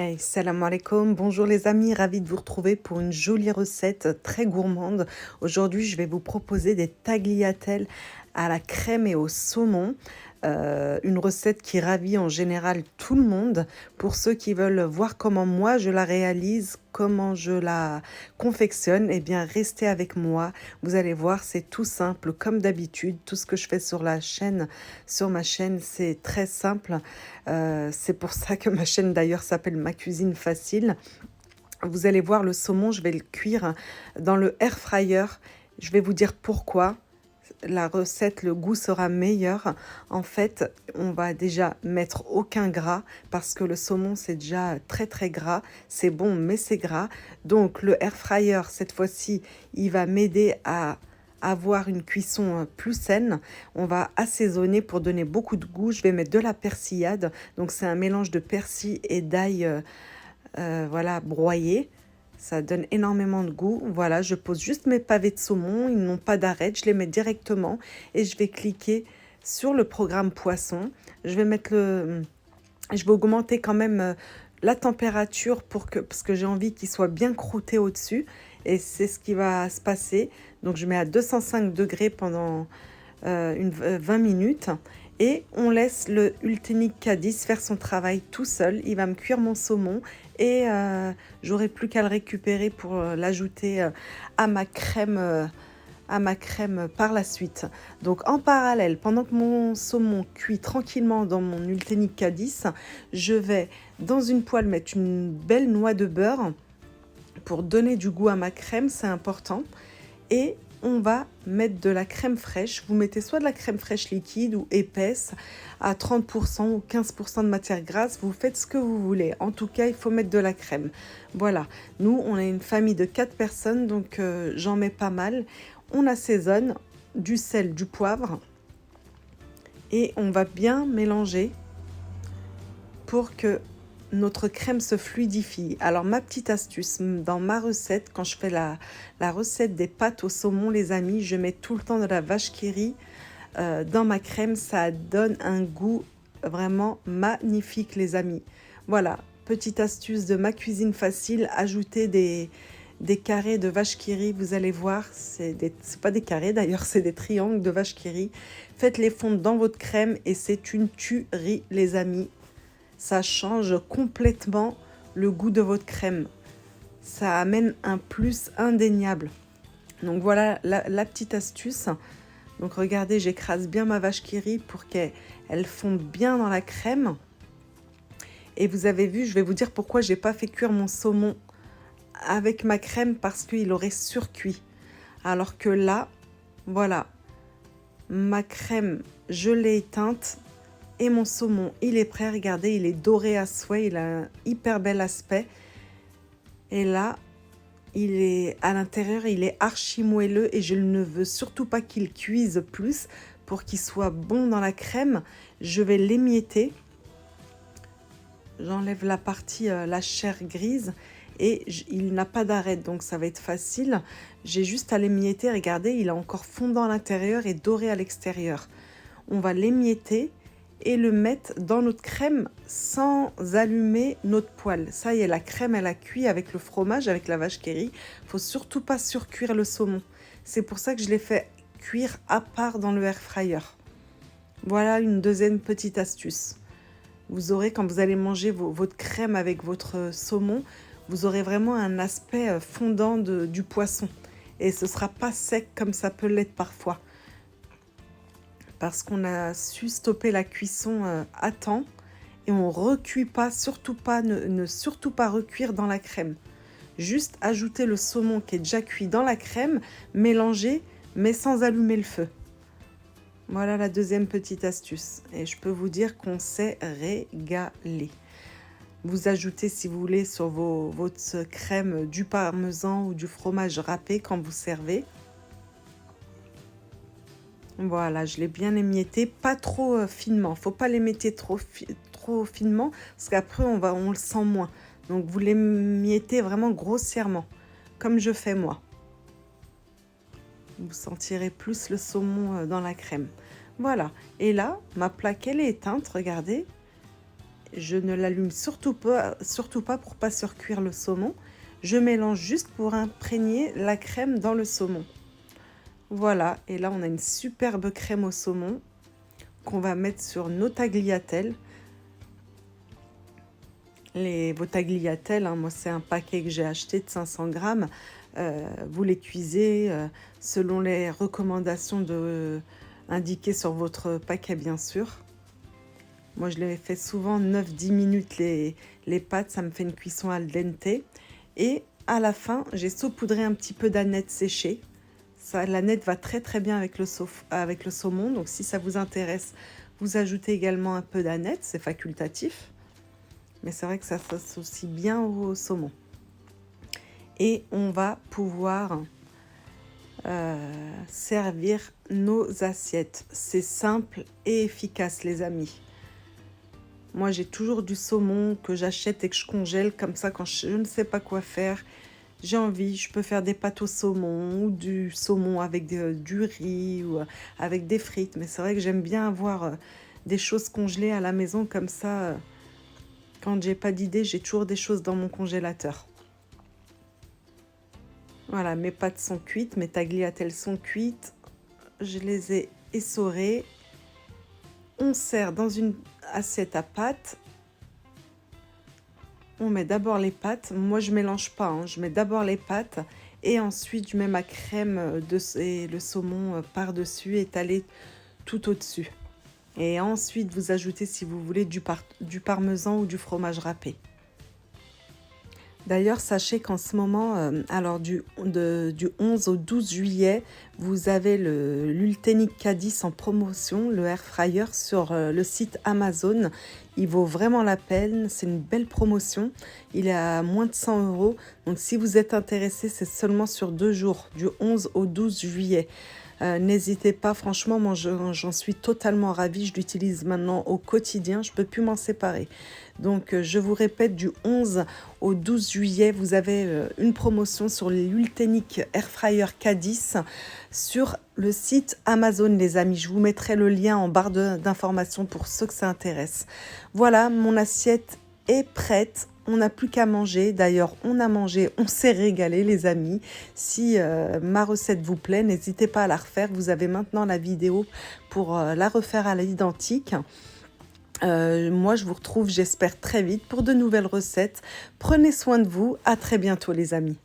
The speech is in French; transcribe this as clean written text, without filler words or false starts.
Hey, salam alaikum, bonjour les amis, ravi de vous retrouver pour une jolie recette très gourmande. Aujourd'hui, je vais vous proposer des tagliatelles à la crème et au saumon. Une recette qui ravit en général tout le monde. Pour ceux qui veulent voir comment moi je la réalise, comment je la confectionne, eh bien restez avec moi. Vous allez voir, c'est tout simple comme d'habitude. Tout ce que je fais sur la chaîne, sur ma chaîne, c'est très simple. C'est pour ça que ma chaîne d'ailleurs s'appelle Ma Cuisine Facile. Vous allez voir le saumon, je vais le cuire dans le air fryer. Je vais vous dire pourquoi. La recette, le goût sera meilleur. En fait, on va déjà mettre aucun gras parce que le saumon c'est déjà très très gras. C'est bon mais c'est gras. Donc le air fryer cette fois-ci, il va m'aider à avoir une cuisson plus saine. On va assaisonner pour donner beaucoup de goût. Je vais mettre de la persillade. Donc c'est un mélange de persil et d'ail voilà, broyé. Ça donne énormément de goût. Voilà, je pose juste mes pavés de saumon. Ils n'ont pas d'arête. Je les mets directement et je vais cliquer sur le programme poisson. Je vais mettre je vais augmenter quand même la température parce que j'ai envie qu'il soit bien croûté au-dessus. Et c'est ce qui va se passer. Donc je mets à 205 degrés pendant 20 minutes. Et on laisse le Ultenic Cadiz faire son travail tout seul. Il va me cuire mon saumon et j'aurai plus qu'à le récupérer pour l'ajouter à ma crème par la suite. Donc en parallèle, pendant que mon saumon cuit tranquillement dans mon Ultenic Cadiz, je vais dans une poêle mettre une belle noix de beurre pour donner du goût à ma crème, c'est important. Et on va mettre de la crème fraîche. Vous mettez soit de la crème fraîche liquide ou épaisse à 30% ou 15% de matière grasse. Vous faites ce que vous voulez. En tout cas, il faut mettre de la crème. Voilà. Nous, on est une famille de 4 personnes, donc j'en mets pas mal. On assaisonne du sel, du poivre et on va bien mélanger pour que notre crème se fluidifie. Alors ma petite astuce, dans ma recette, quand je fais la recette des pâtes au saumon, les amis, je mets tout le temps de la vache qui rit dans ma crème. Ça donne un goût vraiment magnifique, les amis. Voilà, petite astuce de Ma Cuisine Facile, ajouter des carrés de vache qui rit, vous allez voir, c'est pas des carrés d'ailleurs, c'est des triangles de vache qui rit. Faites-les fondre dans votre crème et c'est une tuerie, les amis. Ça change complètement le goût de votre crème. Ça amène un plus indéniable. Donc voilà la petite astuce. Donc regardez, j'écrase bien ma vache qui rit pour qu'elle fonde bien dans la crème. Et vous avez vu, je vais vous dire pourquoi j'ai pas fait cuire mon saumon avec ma crème, parce qu'il aurait surcuit. Alors que là, voilà, ma crème, je l'ai éteinte. Et mon saumon, il est prêt. Regardez, il est doré à souhait. Il a un hyper bel aspect. Et là, il est à l'intérieur, il est archi moelleux. Et je ne veux surtout pas qu'il cuise plus pour qu'il soit bon dans la crème. Je vais l'émietter. J'enlève la partie, la chair grise. Et il n'a pas d'arête, donc ça va être facile. J'ai juste à l'émietter. Regardez, il est encore fondant à l'intérieur et doré à l'extérieur. On va l'émietter et le mettre dans notre crème sans allumer notre poêle. Ça y est, la crème, elle a cuit avec le fromage, avec la vache qui rit. Il ne faut surtout pas surcuire le saumon. C'est pour ça que je l'ai fait cuire à part dans le air fryer. Voilà une deuxième petite astuce. Vous aurez, quand vous allez manger votre crème avec votre saumon, vous aurez vraiment un aspect fondant du poisson. Et ce ne sera pas sec comme ça peut l'être parfois. Parce qu'on a su stopper la cuisson à temps et on ne recuit pas, surtout pas, ne surtout pas recuire dans la crème. Juste ajouter le saumon qui est déjà cuit dans la crème, mélanger, mais sans allumer le feu. Voilà la deuxième petite astuce. Et je peux vous dire qu'on s'est régalé. Vous ajoutez, si vous voulez, sur votre crème du parmesan ou du fromage râpé quand vous servez. Voilà, je l'ai bien émietté, pas trop finement. Faut pas l'émietter trop finement parce qu'après on le sent moins. Donc vous l'émiettez vraiment grossièrement, comme je fais moi. Vous sentirez plus le saumon dans la crème. Voilà. Et là, ma plaque elle est éteinte, regardez. Je ne l'allume surtout pas pour pas surcuire le saumon. Je mélange juste pour imprégner la crème dans le saumon. Voilà, et là on a une superbe crème au saumon qu'on va mettre sur nos tagliatelles. Vos tagliatelles, hein, moi c'est un paquet que j'ai acheté de 500 grammes. Vous les cuisez selon les recommandations indiquées sur votre paquet, bien sûr. Moi, je les fais souvent 9-10 minutes les pâtes, ça me fait une cuisson al dente. Et à la fin, j'ai saupoudré un petit peu d'aneth séchée. L'aneth va très très bien avec le saumon, donc si ça vous intéresse, vous ajoutez également un peu d'aneth, c'est facultatif. Mais c'est vrai que ça s'associe bien au saumon. Et on va pouvoir servir nos assiettes. C'est simple et efficace, les amis. Moi, j'ai toujours du saumon que j'achète et que je congèle. Comme ça, quand je ne sais pas quoi faire, j'ai envie, je peux faire des pâtes au saumon ou du saumon avec du riz ou avec des frites. Mais c'est vrai que j'aime bien avoir des choses congelées à la maison. Comme ça, quand j'ai pas d'idée, j'ai toujours des choses dans mon congélateur. Voilà, mes pâtes sont cuites, mes tagliatelles sont cuites. Je les ai essorées. On sert dans une assiette à pâtes. On met d'abord les pâtes. Moi, je mélange pas, hein. Je mets d'abord les pâtes et ensuite je mets ma crème et le saumon par-dessus, étalé tout au-dessus. Et ensuite, vous ajoutez, si vous voulez, du parmesan ou du fromage râpé. D'ailleurs, sachez qu'en ce moment, alors du 11 au 12 juillet, vous avez l'Ultenic K10 en promotion, le air fryer sur le site Amazon. Il vaut vraiment la peine, c'est une belle promotion. Il est à moins de 100 €. Donc si vous êtes intéressé, c'est seulement sur 2 jours, du 11 au 12 juillet. N'hésitez pas, franchement, moi j'en suis totalement ravie, je l'utilise maintenant au quotidien, je ne peux plus m'en séparer. Donc je vous répète, du 11 au 12 juillet, vous avez une promotion sur l'Ultenic Air Fryer K10 sur le site Amazon, les amis. Je vous mettrai le lien en barre d'informations pour ceux que ça intéresse. Voilà, mon assiette est prête. On n'a plus qu'à manger. D'ailleurs, on a mangé, on s'est régalé, les amis. Si ma recette vous plaît, n'hésitez pas à la refaire. Vous avez maintenant la vidéo pour la refaire à l'identique. Moi, je vous retrouve, j'espère, très vite pour de nouvelles recettes. Prenez soin de vous. À très bientôt, les amis.